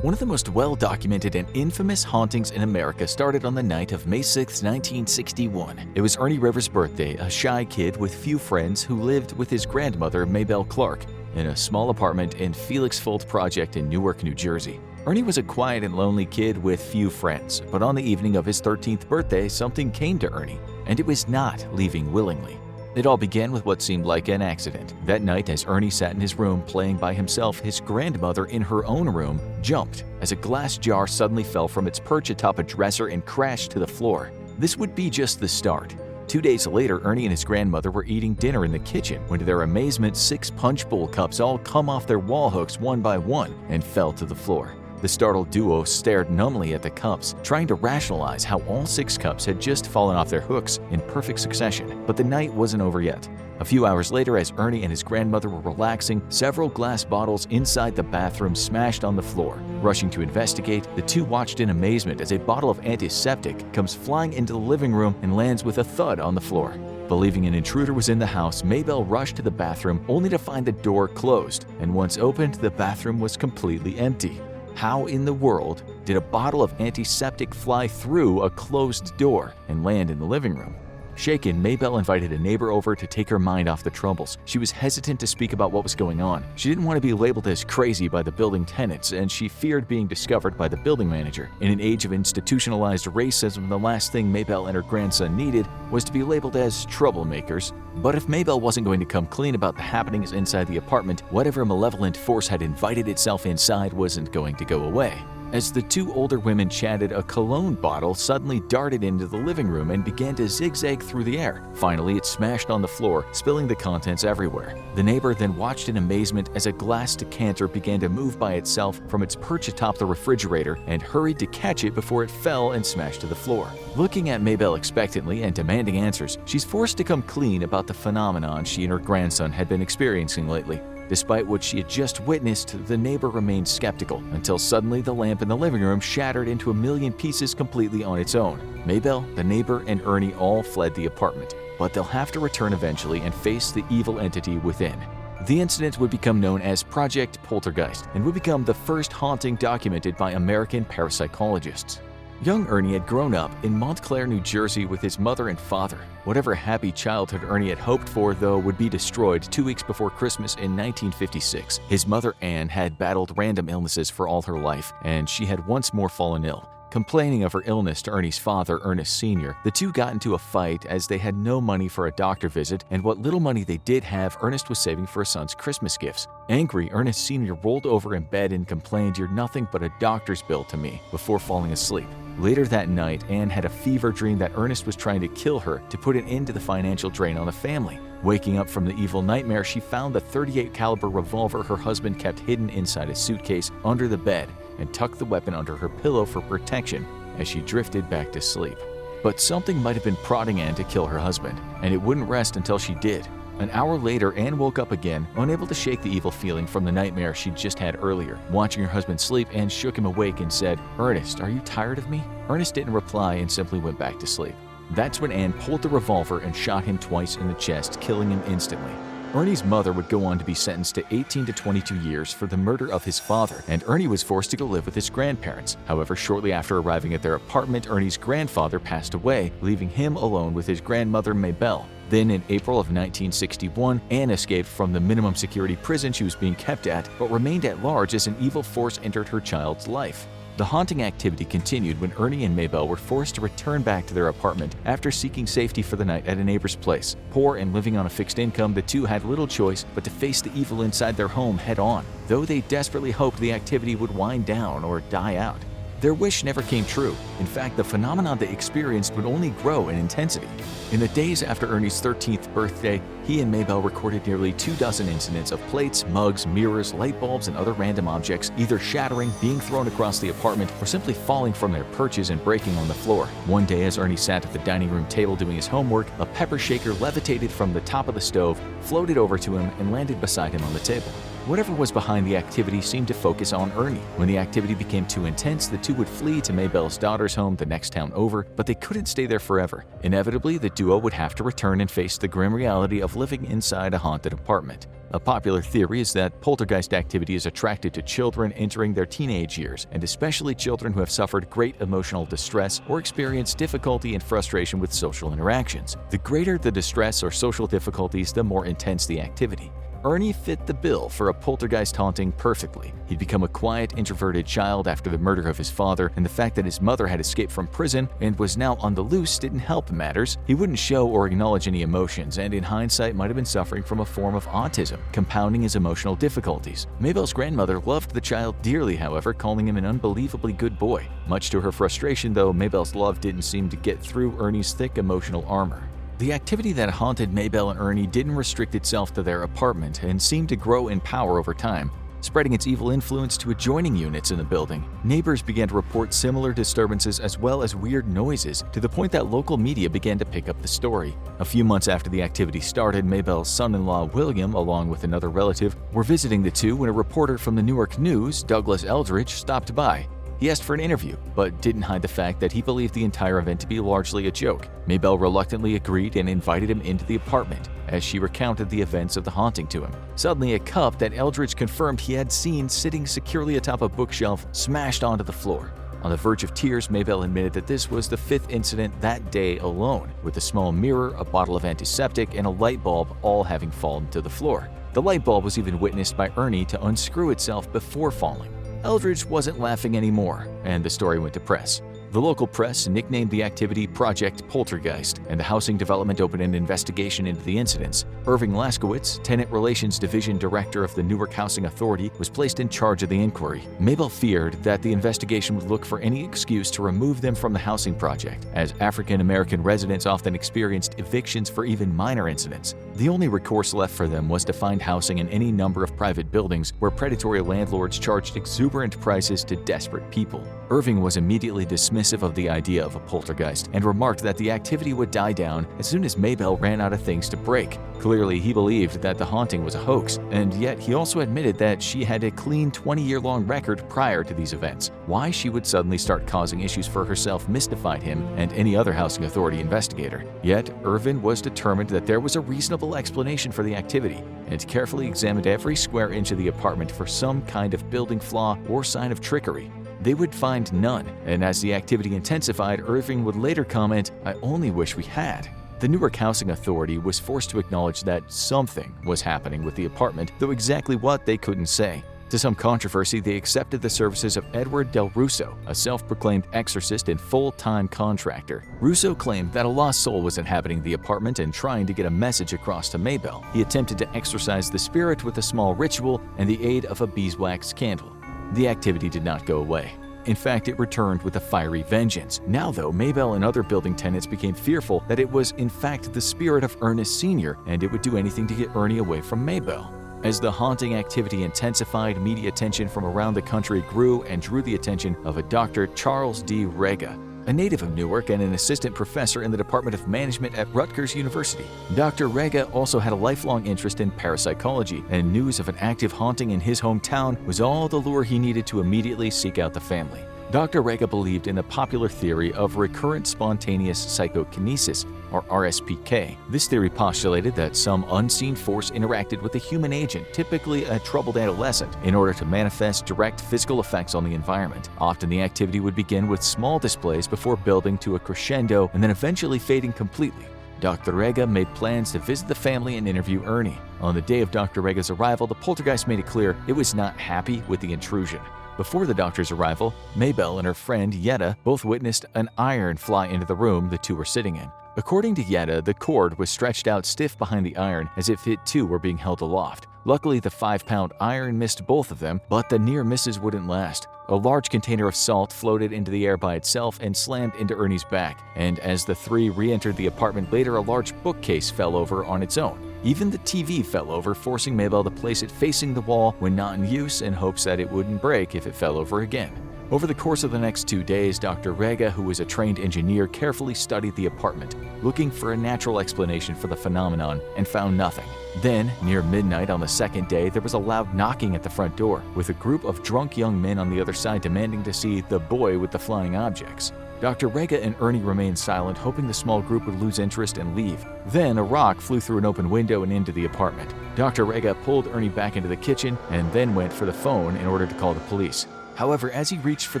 One of the most well-documented and infamous hauntings in America started on the night of May 6, 1961. It was Ernie Rivers' birthday, a shy kid with few friends who lived with his grandmother, Maybelle Clark, in a small apartment in Felix Fold Project in Newark, New Jersey. Ernie was a quiet and lonely kid with few friends, but on the evening of his 13th birthday, something came to Ernie, and it was not leaving willingly. It all began with what seemed like an accident. That night, as Ernie sat in his room playing by himself, his grandmother in her own room jumped as a glass jar suddenly fell from its perch atop a dresser and crashed to the floor. This would be just the start. 2 days later, Ernie and his grandmother were eating dinner in the kitchen when, to their amazement, 6 punch bowl cups all come off their wall hooks one by one and fell to the floor. The startled duo stared numbly at the cups, trying to rationalize how all 6 cups had just fallen off their hooks in perfect succession. But the night wasn't over yet. A few hours later, as Ernie and his grandmother were relaxing, several glass bottles inside the bathroom smashed on the floor. Rushing to investigate, the two watched in amazement as a bottle of antiseptic comes flying into the living room and lands with a thud on the floor. Believing an intruder was in the house, Maybelle rushed to the bathroom only to find the door closed, and once opened, the bathroom was completely empty. How in the world did a bottle of antiseptic fly through a closed door and land in the living room? Shaken, Maybelle invited a neighbor over to take her mind off the troubles. She was hesitant to speak about what was going on. She didn't want to be labeled as crazy by the building tenants, and she feared being discovered by the building manager. In an age of institutionalized racism, the last thing Maybelle and her grandson needed was to be labeled as troublemakers. But if Maybelle wasn't going to come clean about the happenings inside the apartment, whatever malevolent force had invited itself inside wasn't going to go away. As the two older women chatted, a cologne bottle suddenly darted into the living room and began to zigzag through the air. Finally, it smashed on the floor, spilling the contents everywhere. The neighbor then watched in amazement as a glass decanter began to move by itself from its perch atop the refrigerator and hurried to catch it before it fell and smashed to the floor. Looking at Maybelle expectantly and demanding answers, she's forced to come clean about the phenomenon she and her grandson had been experiencing lately. Despite what she had just witnessed, the neighbor remained skeptical until suddenly the lamp in the living room shattered into a million pieces completely on its own. Maybelle, the neighbor, and Ernie all fled the apartment, but they'll have to return eventually and face the evil entity within. The incident would become known as Project Poltergeist and would become the first haunting documented by American parapsychologists. Young Ernie had grown up in Montclair, New Jersey with his mother and father. Whatever happy childhood Ernie had hoped for, though, would be destroyed 2 weeks before Christmas in 1956. His mother, Anne, had battled random illnesses for all her life, and she had once more fallen ill. Complaining of her illness to Ernie's father, Ernest Sr., the two got into a fight as they had no money for a doctor visit, and what little money they did have, Ernest was saving for his son's Christmas gifts. Angry, Ernest Sr. rolled over in bed and complained, "You're nothing but a doctor's bill to me," before falling asleep. Later that night, Anne had a fever dream that Ernest was trying to kill her to put an end to the financial drain on the family. Waking up from the evil nightmare, she found the .38 caliber revolver her husband kept hidden inside a suitcase under the bed and tucked the weapon under her pillow for protection as she drifted back to sleep. But something might have been prodding Anne to kill her husband, and it wouldn't rest until she did. An hour later, Anne woke up again, unable to shake the evil feeling from the nightmare she'd just had earlier. Watching her husband sleep, Anne shook him awake and said, "Ernest, are you tired of me?" Ernest didn't reply and simply went back to sleep. That's when Anne pulled the revolver and shot him twice in the chest, killing him instantly. Ernie's mother would go on to be sentenced to 18 to 22 years for the murder of his father, and Ernie was forced to go live with his grandparents. However, shortly after arriving at their apartment, Ernie's grandfather passed away, leaving him alone with his grandmother, Maybelle. Then, in April of 1961, Anne escaped from the minimum security prison she was being kept at, but remained at large as an evil force entered her child's life. The haunting activity continued when Ernie and Maybelle were forced to return back to their apartment after seeking safety for the night at a neighbor's place. Poor and living on a fixed income, the two had little choice but to face the evil inside their home head-on, though they desperately hoped the activity would wind down or die out. Their wish never came true. In fact, the phenomenon they experienced would only grow in intensity. In the days after Ernie's 13th birthday, he and Maybelle recorded nearly 24 incidents of plates, mugs, mirrors, light bulbs, and other random objects either shattering, being thrown across the apartment, or simply falling from their perches and breaking on the floor. One day, as Ernie sat at the dining room table doing his homework, a pepper shaker levitated from the top of the stove, floated over to him, and landed beside him on the table. Whatever was behind the activity seemed to focus on Ernie. When the activity became too intense, the two would flee to Maybelle's daughter's home the next town over, but they couldn't stay there forever. Inevitably, the duo would have to return and face the grim reality of living inside a haunted apartment. A popular theory is that poltergeist activity is attracted to children entering their teenage years, and especially children who have suffered great emotional distress or experienced difficulty and frustration with social interactions. The greater the distress or social difficulties, the more intense the activity. Ernie fit the bill for a poltergeist haunting perfectly. He'd become a quiet, introverted child after the murder of his father, and the fact that his mother had escaped from prison and was now on the loose didn't help matters. He wouldn't show or acknowledge any emotions, and in hindsight might have been suffering from a form of autism, compounding his emotional difficulties. Maybelle's grandmother loved the child dearly, however, calling him an unbelievably good boy. Much to her frustration, though, Maybelle's love didn't seem to get through Ernie's thick emotional armor. The activity that haunted Maybelle and Ernie didn't restrict itself to their apartment and seemed to grow in power over time, spreading its evil influence to adjoining units in the building. Neighbors began to report similar disturbances as well as weird noises, to the point that local media began to pick up the story. A few months after the activity started, Maybelle's son-in-law William, along with another relative, were visiting the two when a reporter from the Newark News, Douglas Eldridge, stopped by. He asked for an interview, but didn't hide the fact that he believed the entire event to be largely a joke. Maybelle reluctantly agreed and invited him into the apartment as she recounted the events of the haunting to him. Suddenly, a cup that Eldridge confirmed he had seen sitting securely atop a bookshelf smashed onto the floor. On the verge of tears, Maybelle admitted that this was the fifth incident that day alone, with a small mirror, a bottle of antiseptic, and a light bulb all having fallen to the floor. The light bulb was even witnessed by Ernie to unscrew itself before falling. Eldridge wasn't laughing anymore, and the story went to press. The local press nicknamed the activity Project Poltergeist, and the housing development opened an investigation into the incidents. Irving Laskowitz, Tenant Relations Division Director of the Newark Housing Authority, was placed in charge of the inquiry. Maybelle feared that the investigation would look for any excuse to remove them from the housing project, as African American residents often experienced evictions for even minor incidents. The only recourse left for them was to find housing in any number of private buildings where predatory landlords charged exuberant prices to desperate people. Irving was immediately dismissive of the idea of a poltergeist and remarked that the activity would die down as soon as Maybelle ran out of things to break. Clearly, he believed that the haunting was a hoax, and yet he also admitted that she had a clean 20-year-long record prior to these events. Why she would suddenly start causing issues for herself mystified him and any other housing authority investigator. Yet, Irvin was determined that there was a reasonable explanation for the activity, and carefully examined every square inch of the apartment for some kind of building flaw or sign of trickery. They would find none, and as the activity intensified, Irving would later comment, "I only wish we had." The Newark Housing Authority was forced to acknowledge that something was happening with the apartment, though exactly what they couldn't say. To some controversy, they accepted the services of Edward Del Russo, a self-proclaimed exorcist and full-time contractor. Russo claimed that a lost soul was inhabiting the apartment and trying to get a message across to Maybelle. He attempted to exorcise the spirit with a small ritual and the aid of a beeswax candle. The activity did not go away. In fact, it returned with a fiery vengeance. Now, though, Maybelle and other building tenants became fearful that it was, in fact, the spirit of Ernest Sr., and it would do anything to get Ernie away from Maybelle. As the haunting activity intensified, media attention from around the country grew and drew the attention of a Dr. Charles D. Rega, a native of Newark and an assistant professor in the Department of Management at Rutgers University. Dr. Rega also had a lifelong interest in parapsychology, and news of an active haunting in his hometown was all the lure he needed to immediately seek out the family. Dr. Rega believed in the popular theory of recurrent spontaneous psychokinesis, or RSPK. This theory postulated that some unseen force interacted with a human agent, typically a troubled adolescent, in order to manifest direct physical effects on the environment. Often the activity would begin with small displays before building to a crescendo and then eventually fading completely. Dr. Rega made plans to visit the family and interview Ernie. On the day of Dr. Rega's arrival, the poltergeist made it clear it was not happy with the intrusion. Before the doctor's arrival, Maybelle and her friend Yetta both witnessed an iron fly into the room the two were sitting in. According to Yetta, the cord was stretched out stiff behind the iron as if it too were being held aloft. Luckily, the 5-pound iron missed both of them, but the near misses wouldn't last. A large container of salt floated into the air by itself and slammed into Ernie's back, and as the three re-entered the apartment later, a large bookcase fell over on its own. Even the TV fell over, forcing Maybelle to place it facing the wall when not in use in hopes that it wouldn't break if it fell over again. Over the course of the next 2 days, Dr. Rega, who was a trained engineer, carefully studied the apartment, looking for a natural explanation for the phenomenon, and found nothing. Then, near midnight on the second day, there was a loud knocking at the front door, with a group of drunk young men on the other side demanding to see the boy with the flying objects. Dr. Rega and Ernie remained silent, hoping the small group would lose interest and leave. Then, a rock flew through an open window and into the apartment. Dr. Rega pulled Ernie back into the kitchen and then went for the phone in order to call the police. However, as he reached for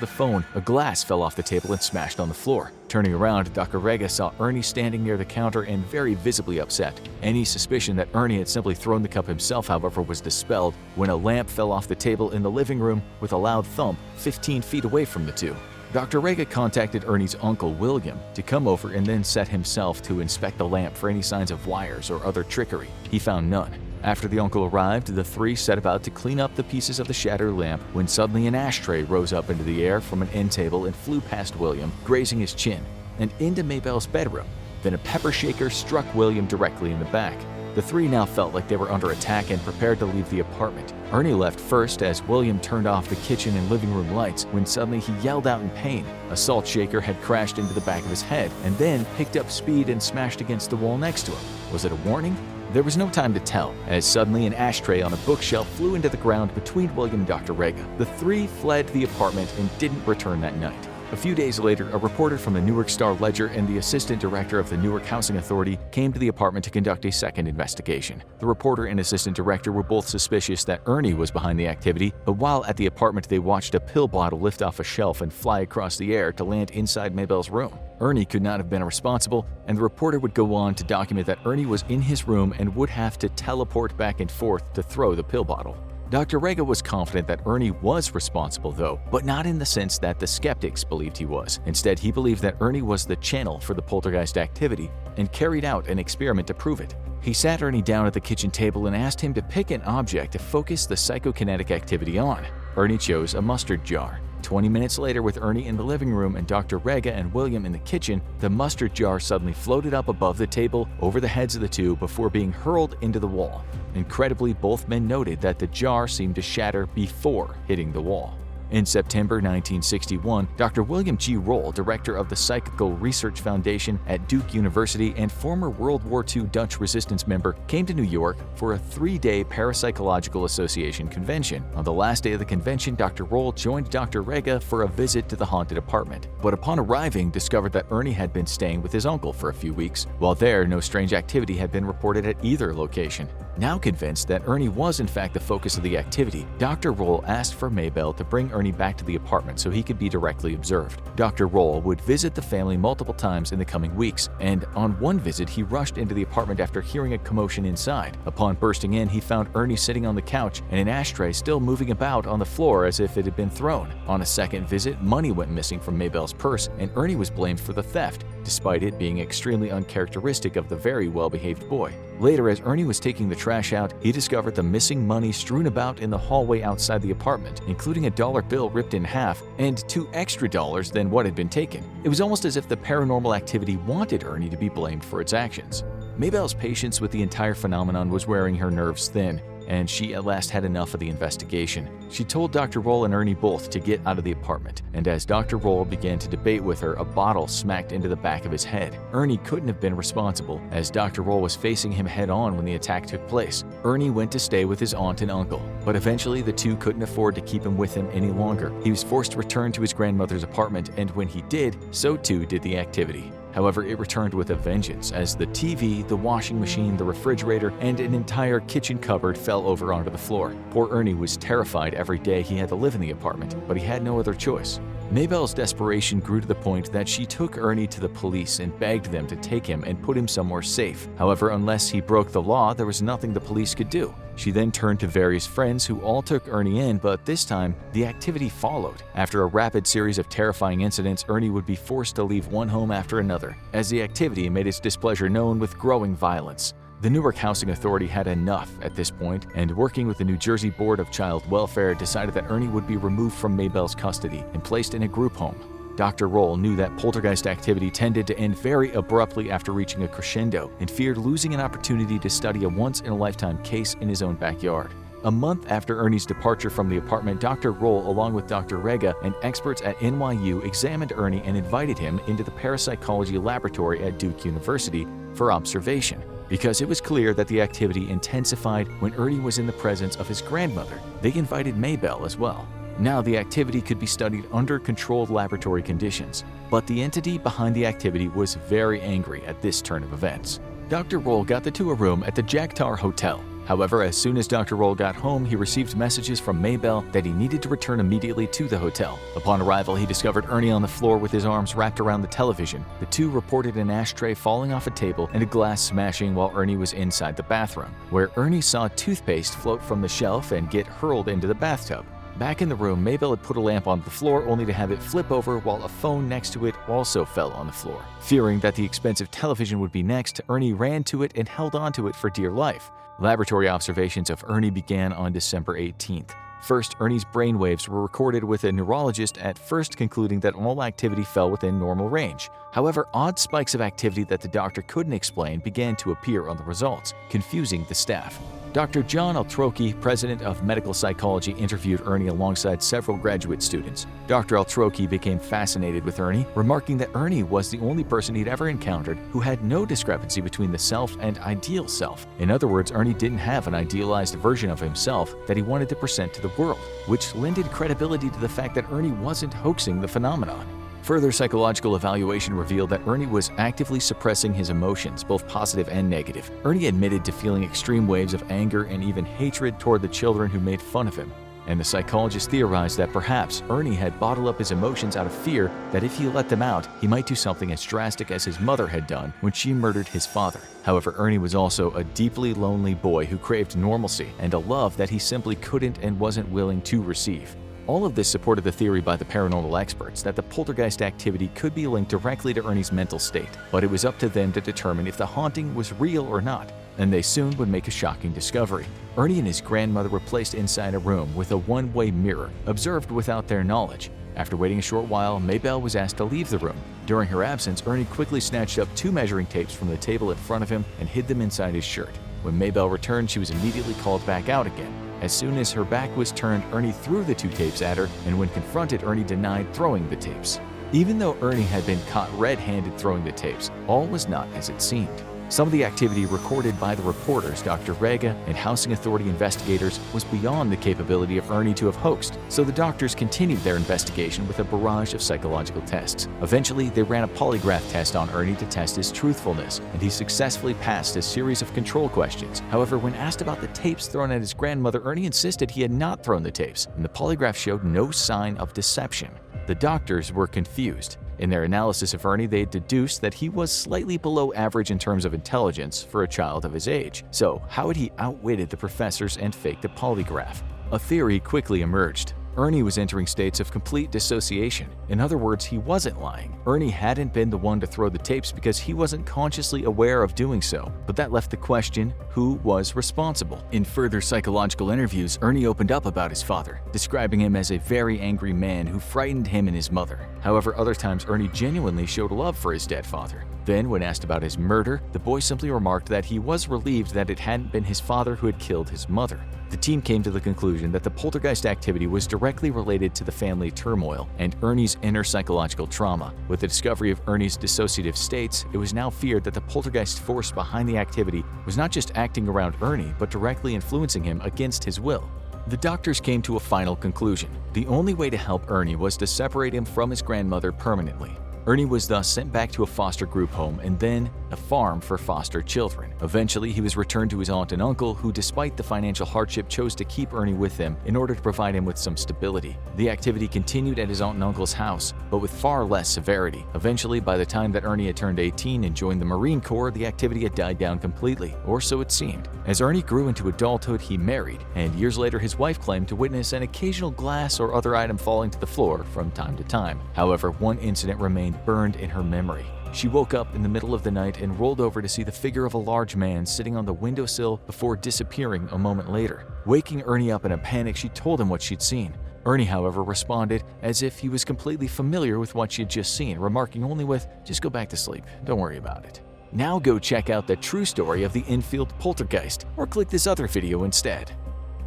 the phone, a glass fell off the table and smashed on the floor. Turning around, Dr. Rega saw Ernie standing near the counter and very visibly upset. Any suspicion that Ernie had simply thrown the cup himself, however, was dispelled when a lamp fell off the table in the living room with a loud thump 15 feet away from the two. Dr. Rega contacted Ernie's uncle, William, to come over and then set himself to inspect the lamp for any signs of wires or other trickery. He found none. After the uncle arrived, the three set about to clean up the pieces of the shattered lamp when suddenly an ashtray rose up into the air from an end table and flew past William, grazing his chin, and into Maybelle's bedroom. Then a pepper shaker struck William directly in the back. The three now felt like they were under attack and prepared to leave the apartment. Ernie left first as William turned off the kitchen and living room lights when suddenly he yelled out in pain. A salt shaker had crashed into the back of his head and then picked up speed and smashed against the wall next to him. Was it a warning? There was no time to tell, as suddenly an ashtray on a bookshelf flew into the ground between William and Dr. Rega. The three fled the apartment and didn't return that night. A few days later, a reporter from the Newark Star-Ledger and the assistant director of the Newark Housing Authority came to the apartment to conduct a second investigation. The reporter and assistant director were both suspicious that Ernie was behind the activity, but while at the apartment they watched a pill bottle lift off a shelf and fly across the air to land inside Maybelle's room. Ernie could not have been responsible, and the reporter would go on to document that Ernie was in his room and would have to teleport back and forth to throw the pill bottle. Dr. Rega was confident that Ernie was responsible though, but not in the sense that the skeptics believed he was. Instead, he believed that Ernie was the channel for the poltergeist activity and carried out an experiment to prove it. He sat Ernie down at the kitchen table and asked him to pick an object to focus the psychokinetic activity on. Ernie chose a mustard jar. 20 minutes later, with Ernie in the living room and Dr. Rega and William in the kitchen, the mustard jar suddenly floated up above the table over the heads of the two before being hurled into the wall. Incredibly, both men noted that the jar seemed to shatter before hitting the wall. In September 1961, Dr. William G. Roll, director of the Psychical Research Foundation at Duke University and former World War II Dutch resistance member, came to New York for a 3-day Parapsychological Association convention. On the last day of the convention, Dr. Roll joined Dr. Rega for a visit to the haunted apartment, but upon arriving, discovered that Ernie had been staying with his uncle for a few weeks. While there, no strange activity had been reported at either location. Now convinced that Ernie was in fact the focus of the activity, Dr. Roll asked for Maybelle to bring Ernie back to the apartment so he could be directly observed. Dr. Roll would visit the family multiple times in the coming weeks, and on one visit he rushed into the apartment after hearing a commotion inside. Upon bursting in, he found Ernie sitting on the couch and an ashtray still moving about on the floor as if it had been thrown. On a second visit, money went missing from Maybelle's purse, and Ernie was blamed for the theft, despite it being extremely uncharacteristic of the very well-behaved boy. Later, as Ernie was taking the trash out, he discovered the missing money strewn about in the hallway outside the apartment, including a dollar bill ripped in half and $2 extra than what had been taken. It was almost as if the paranormal activity wanted Ernie to be blamed for its actions. Maybelle's patience with the entire phenomenon was wearing her nerves thin, and she at last had enough of the investigation. She told Dr. Roll and Ernie both to get out of the apartment, and as Dr. Roll began to debate with her, a bottle smacked into the back of his head. Ernie couldn't have been responsible, as Dr. Roll was facing him head-on when the attack took place. Ernie went to stay with his aunt and uncle, but eventually the two couldn't afford to keep him with him any longer. He was forced to return to his grandmother's apartment, and when he did, so too did the activity. However, it returned with a vengeance, as the TV, the washing machine, the refrigerator, and an entire kitchen cupboard fell over onto the floor. Poor Ernie was terrified every day he had to live in the apartment, but he had no other choice. Maybelle's desperation grew to the point that she took Ernie to the police and begged them to take him and put him somewhere safe. However, unless he broke the law, there was nothing the police could do. She then turned to various friends who all took Ernie in, but this time, the activity followed. After a rapid series of terrifying incidents, Ernie would be forced to leave one home after another, as the activity made its displeasure known with growing violence. The Newark Housing Authority had enough at this point, and working with the New Jersey Board of Child Welfare, decided that Ernie would be removed from Maybelle's custody and placed in a group home. Dr. Roll knew that poltergeist activity tended to end very abruptly after reaching a crescendo and feared losing an opportunity to study a once-in-a-lifetime case in his own backyard. A month after Ernie's departure from the apartment, Dr. Roll, along with Dr. Rega and experts at NYU, examined Ernie and invited him into the parapsychology laboratory at Duke University for observation. Because it was clear that the activity intensified when Ernie was in the presence of his grandmother, they invited Maybelle as well. Now the activity could be studied under controlled laboratory conditions, but the entity behind the activity was very angry at this turn of events. Dr. Roll got the two a room at the Jagtar Hotel. However, as soon as Dr. Roll got home, he received messages from Maybelle that he needed to return immediately to the hotel. Upon arrival, he discovered Ernie on the floor with his arms wrapped around the television. The two reported an ashtray falling off a table and a glass smashing while Ernie was inside the bathroom, where Ernie saw toothpaste float from the shelf and get hurled into the bathtub. Back in the room, Maybelle had put a lamp on the floor only to have it flip over while a phone next to it also fell on the floor. Fearing that the expensive television would be next, Ernie ran to it and held onto it for dear life. Laboratory observations of Ernie began on December 18th. First, Ernie's brainwaves were recorded with a neurologist at first concluding that all activity fell within normal range. However, odd spikes of activity that the doctor couldn't explain began to appear on the results, confusing the staff. Dr. John Altroki, president of medical psychology, interviewed Ernie alongside several graduate students. Dr. Altroki became fascinated with Ernie, remarking that Ernie was the only person he'd ever encountered who had no discrepancy between the self and ideal self. In other words, Ernie didn't have an idealized version of himself that he wanted to present to the world, which lended credibility to the fact that Ernie wasn't hoaxing the phenomenon. Further psychological evaluation revealed that Ernie was actively suppressing his emotions, both positive and negative. Ernie admitted to feeling extreme waves of anger and even hatred toward the children who made fun of him. And the psychologist theorized that perhaps Ernie had bottled up his emotions out of fear that if he let them out, he might do something as drastic as his mother had done when she murdered his father. However, Ernie was also a deeply lonely boy who craved normalcy and a love that he simply couldn't and wasn't willing to receive. All of this supported the theory by the paranormal experts that the poltergeist activity could be linked directly to Ernie's mental state, but it was up to them to determine if the haunting was real or not, and they soon would make a shocking discovery. Ernie and his grandmother were placed inside a room with a one-way mirror, observed without their knowledge. After waiting a short while, Maybelle was asked to leave the room. During her absence, Ernie quickly snatched up 2 measuring tapes from the table in front of him and hid them inside his shirt. When Maybelle returned, she was immediately called back out again. As soon as her back was turned, Ernie threw the 2 tapes at her, and when confronted, Ernie denied throwing the tapes. Even though Ernie had been caught red-handed throwing the tapes, all was not as it seemed. Some of the activity recorded by the reporters, Dr. Rega, and housing authority investigators was beyond the capability of Ernie to have hoaxed, so the doctors continued their investigation with a barrage of psychological tests. Eventually, they ran a polygraph test on Ernie to test his truthfulness, and he successfully passed a series of control questions. However, when asked about the tapes thrown at his grandmother, Ernie insisted he had not thrown the tapes, and the polygraph showed no sign of deception. The doctors were confused. In their analysis of Ernie, they deduced that he was slightly below average in terms of intelligence for a child of his age. So, how had he outwitted the professors and faked a polygraph? A theory quickly emerged. Ernie was entering states of complete dissociation. In other words, he wasn't lying. Ernie hadn't been the one to throw the tapes because he wasn't consciously aware of doing so. But that left the question, who was responsible? In further psychological interviews, Ernie opened up about his father, describing him as a very angry man who frightened him and his mother. However, other times Ernie genuinely showed love for his dead father. Then, when asked about his murder, the boy simply remarked that he was relieved that it hadn't been his father who had killed his mother. The team came to the conclusion that the poltergeist activity was directly related to the family turmoil and Ernie's inner psychological trauma. With the discovery of Ernie's dissociative states, it was now feared that the poltergeist force behind the activity was not just acting around Ernie, but directly influencing him against his will. The doctors came to a final conclusion. The only way to help Ernie was to separate him from his grandmother permanently. Ernie was thus sent back to a foster group home and then a farm for foster children. Eventually, he was returned to his aunt and uncle, who, despite the financial hardship, chose to keep Ernie with them in order to provide him with some stability. The activity continued at his aunt and uncle's house, but with far less severity. Eventually, by the time that Ernie had turned 18 and joined the Marine Corps, the activity had died down completely, or so it seemed. As Ernie grew into adulthood, he married, and years later his wife claimed to witness an occasional glass or other item falling to the floor from time to time. However, one incident remained burned in her memory. She woke up in the middle of the night and rolled over to see the figure of a large man sitting on the windowsill before disappearing a moment later. Waking Ernie up in a panic, she told him what she'd seen. Ernie, however, responded as if he was completely familiar with what she had just seen, remarking only with, "Just go back to sleep, don't worry about it." Now go check out the true story of the Enfield poltergeist, or click this other video instead.